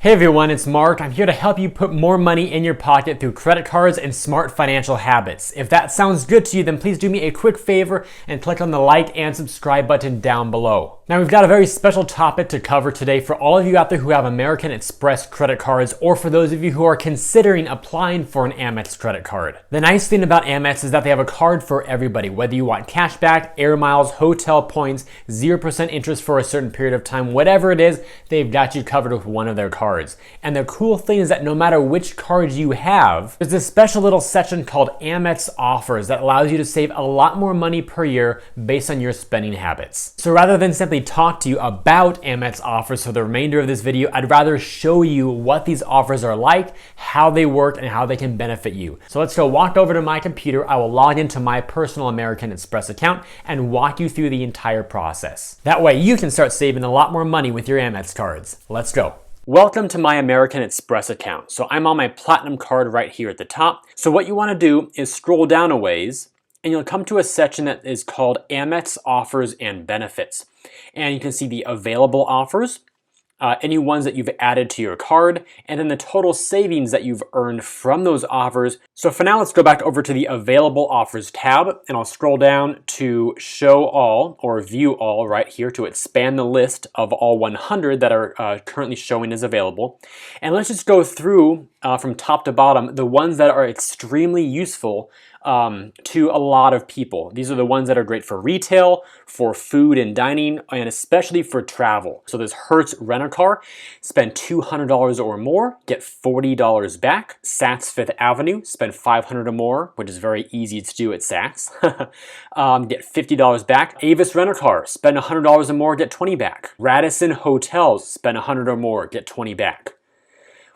Hey everyone, it's Mark. I'm here to help you put more money in your pocket through credit cards and smart financial habits. If that sounds good to you, then please do me a quick favor and click on the like and subscribe button down below. Now we've got a very special topic to cover today for all of you out there who have American Express credit cards, or for those of you who are considering applying for an Amex credit card. The nice thing about Amex is that they have a card for everybody, whether you want cash back, air miles, hotel points, 0% interest for a certain period of time, whatever it is, they've got you covered with one of their cards. And the cool thing is that no matter which card you have, there's this special little section called AMEX Offers that allows you to save a lot more money per year based on your spending habits. So rather than simply talk to you about AMEX Offers for the remainder of this video, I'd rather show you what these offers are like, how they work, and how they can benefit you. So let's go walk over to my computer. I will log into my personal American Express account and walk you through the entire process. That way you can start saving a lot more money with your Amex cards. Let's go. Welcome to my American Express account. So I'm on my Platinum card right here at the top. So what you want to do is scroll down a ways and you'll come to a section that is called Amex Offers and Benefits. And you can see the available offers, any ones that you've added to your card, and then the total savings that you've earned from those offers. So for now, let's go back over to the Available Offers tab, and I'll scroll down to Show All or View All right here to expand the list of all 100 that are currently showing as available. And let's just go through from top to bottom the ones that are extremely useful to a lot of people. These are the ones that are great for retail, for food and dining, and especially for travel. So there's Hertz Rent-A-Car. Spend $200 or more, get $40 back. Saks Fifth Avenue, spend $500 or more, which is very easy to do at Saks. Get $50 back. Avis Rent-A-Car, spend $100 or more, get $20 back. Radisson Hotels, spend $100 or more, get $20 back.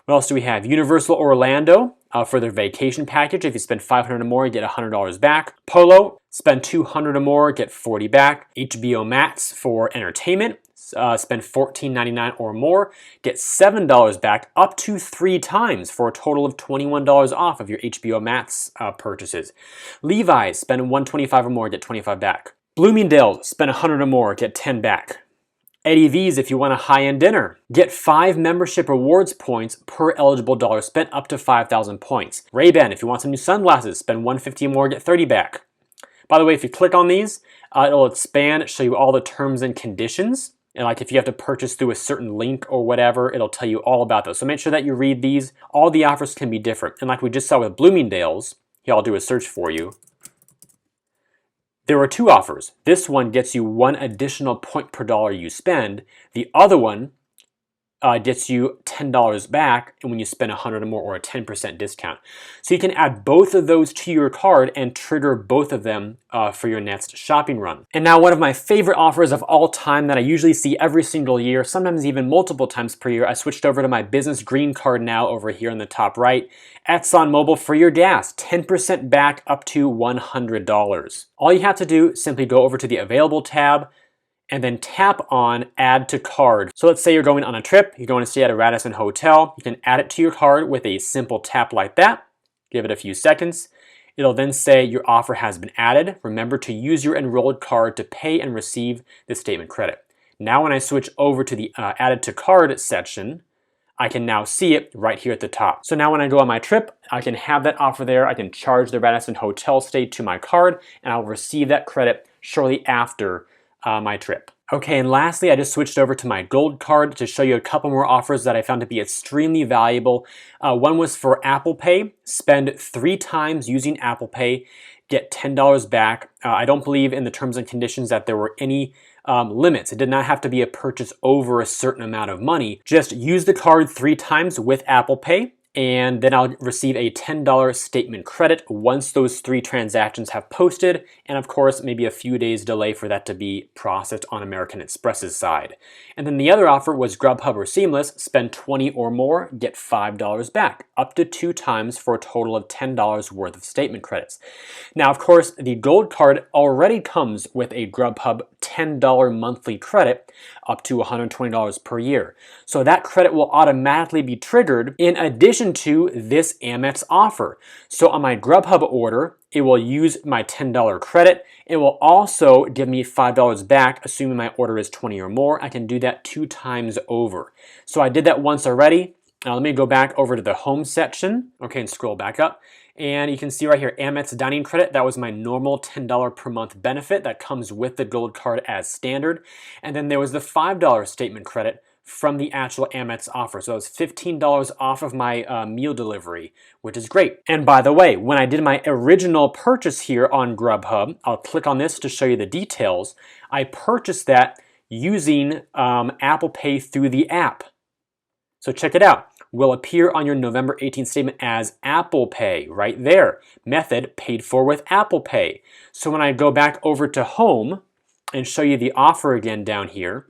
What else do we have? Universal Orlando for their vacation package. If you spend $500 or more, you get $100 back. Polo, spend $200 or more, get $40 back. HBO Max for entertainment. Spend $14.99 or more, get $7 back, up to 3 times for a total of $21 off of your HBO Max purchases. Levi's, spend $125 or more, get $25 back. Bloomingdale's, spend $100 or more, get $10 back. Eddie V's, if you want a high-end dinner, get 5 membership rewards points per eligible dollar spent, up to 5,000 points. Ray-Ban, if you want some new sunglasses, spend $150 more, get 30 back. By the way, if you click on these, it'll expand, show you all the terms and conditions. And like if you have to purchase through a certain link or whatever, it'll tell you all about those. So make sure that you read these. All the offers can be different. And like we just saw with Bloomingdale's, here I'll do a search for you. There are 2 offers. This one gets you 1 additional point per dollar you spend. The other one gets you $10 back and when you spend $100 or more, or a 10% discount. So you can add both of those to your card and trigger both of them for your next shopping run. And now one of my favorite offers of all time that I usually see every single year, sometimes even multiple times per year, I switched over to my business green card now over here in the top right. ExxonMobil for your gas, 10% back up to $100. All you have to do, simply go over to the Available tab, and then tap on Add to Card. So let's say you're going on a trip, you're going to stay at a Radisson hotel, you can add it to your card with a simple tap like that. Give it a few seconds. It'll then say your offer has been added. Remember to use your enrolled card to pay and receive the statement credit. Now when I switch over to the Added to Card section, I can now see it right here at the top. So now when I go on my trip, I can have that offer there. I can charge the Radisson hotel stay to my card and I'll receive that credit shortly after my trip. Okay, and lastly, I just switched over to my gold card to show you a couple more offers that I found to be extremely valuable. One was for Apple Pay. Spend 3 times using Apple Pay, get $10 back. I don't believe in the terms and conditions that there were any limits. It did not have to be a purchase over a certain amount of money. Just use the card 3 times with Apple Pay, and then I'll receive a $10 statement credit once those 3 transactions have posted, and of course maybe a few days delay for that to be processed on American Express's side. And then the other offer was Grubhub or Seamless. Spend $20 or more, get $5 back, up to 2 times for a total of $10 worth of statement credits. Now of course the gold card already comes with a Grubhub $10 monthly credit up to $120 per year. So that credit will automatically be triggered in addition addition to this Amex offer. So on my Grubhub order, it will use my $10 credit. It will also give me $5 back, assuming my order is 20 or more. I can do that 2 times over. So I did that once already. Now let me go back over to the home section, okay, and scroll back up. And you can see right here, Amex Dining Credit, that was my normal $10 per month benefit that comes with the Gold Card as standard. And then there was the $5 statement credit from the actual Amex offer. So it was $15 off of my meal delivery, which is great. And by the way, when I did my original purchase here on Grubhub, I'll click on this to show you the details. I purchased that using Apple Pay through the app. So check it out. Will appear on your November 18th statement as Apple Pay right there. Method paid for with Apple Pay. So when I go back over to home and show you the offer again down here,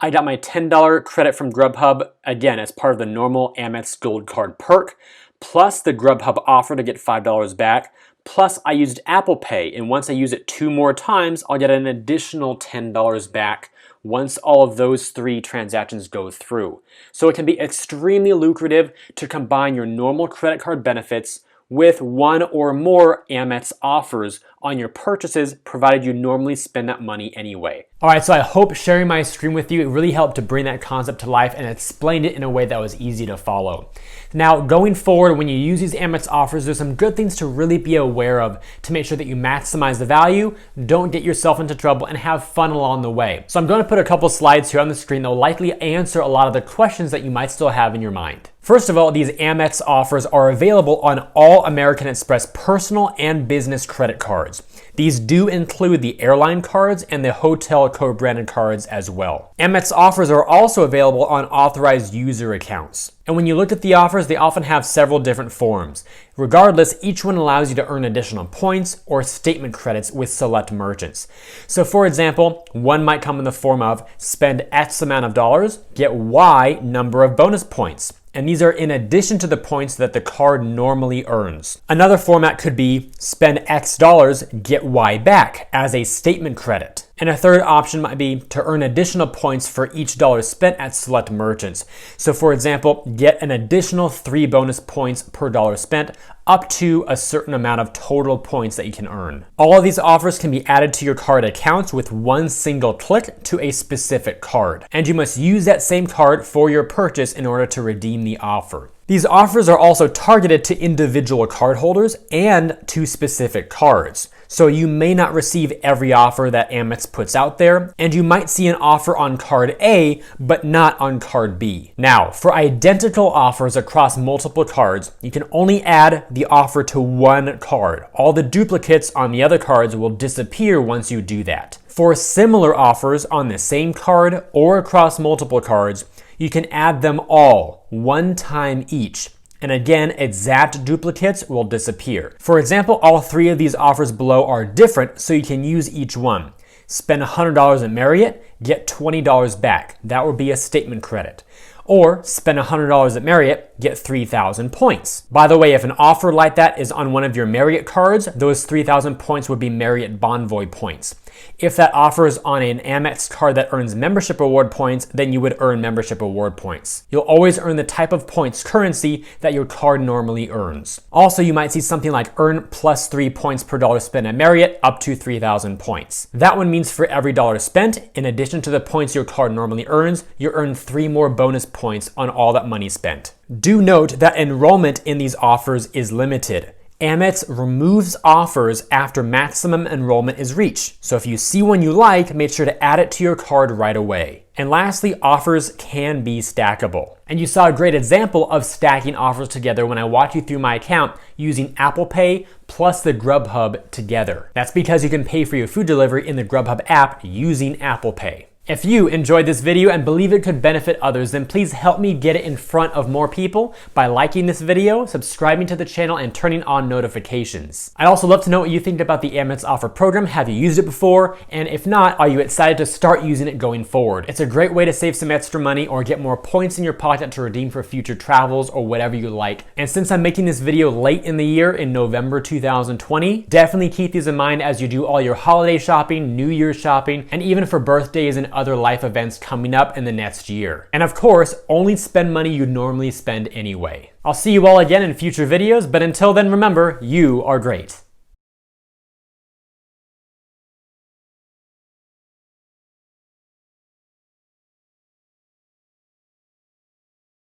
I got my $10 credit from Grubhub, again, as part of the normal Amex Gold Card perk, plus the Grubhub offer to get $5 back, plus I used Apple Pay, and once I use it 2 more times, I'll get an additional $10 back once all of those 3 transactions go through. So it can be extremely lucrative to combine your normal credit card benefits with 1 or more Amex offers on your purchases, provided you normally spend that money anyway. All right, so I hope sharing my screen with you, it really helped to bring that concept to life and explained it in a way that was easy to follow. Now, going forward, when you use these Amex offers, there's some good things to really be aware of to make sure that you maximize the value, don't get yourself into trouble, and have fun along the way. So I'm going to put a couple slides here on the screen that will likely answer a lot of the questions that you might still have in your mind. First of all, these Amex offers are available on all American Express personal and business credit cards. These do include the airline cards and the hotel co-branded cards as well. Amex offers are also available on authorized user accounts. And when you look at the offers, they often have several different forms. Regardless, each one allows you to earn additional points or statement credits with select merchants. So for example, one might come in the form of spend X amount of dollars, get Y number of bonus points. And these are in addition to the points that the card normally earns. Another format could be spend X dollars, get Y back as a statement credit. And a third option might be to earn additional points for each dollar spent at select merchants. So for example, get an additional 3 bonus points per dollar spent, up to a certain amount of total points that you can earn. All of these offers can be added to your card accounts with one single click to a specific card. And you must use that same card for your purchase in order to redeem the offer. These offers are also targeted to individual cardholders and to specific cards. So you may not receive every offer that Amex puts out there, and you might see an offer on card A, but not on card B. Now, for identical offers across multiple cards, you can only add the offer to one card. All the duplicates on the other cards will disappear once you do that. For similar offers on the same card or across multiple cards, you can add them all, one time each. And again, exact duplicates will disappear. For example, all 3 of these offers below are different, so you can use each one. Spend $100 at Marriott, get $20 back. That would be a statement credit. Or spend $100 at Marriott, get 3,000 points. By the way, if an offer like that is on one of your Marriott cards, those 3,000 points would be Marriott Bonvoy points. If that offer is on an Amex card that earns membership award points, then you would earn membership award points. You'll always earn the type of points currency that your card normally earns. Also, you might see something like earn plus 3 points per dollar spent at Marriott, up to 3,000 points. That one means for every dollar spent, in addition to the points your card normally earns, you earn 3 more bonus points on all that money spent. Do note that enrollment in these offers is limited. Amex removes offers after maximum enrollment is reached. So if you see one you like, make sure to add it to your card right away. And lastly, offers can be stackable. And you saw a great example of stacking offers together when I walked you through my account using Apple Pay plus the Grubhub together. That's because you can pay for your food delivery in the Grubhub app using Apple Pay. If you enjoyed this video and believe it could benefit others, then please help me get it in front of more people by liking this video, subscribing to the channel, and turning on notifications. I'd also love to know what you think about the Amex offer program. Have you used it before? And if not, are you excited to start using it going forward? It's a great way to save some extra money or get more points in your pocket to redeem for future travels or whatever you like. And since I'm making this video late in the year in November 2020, definitely keep these in mind as you do all your holiday shopping, New Year's shopping, and even for birthdays and other life events coming up in the next year. And of course, only spend money you normally spend anyway. I'll see you all again in future videos, but until then, remember, you are great.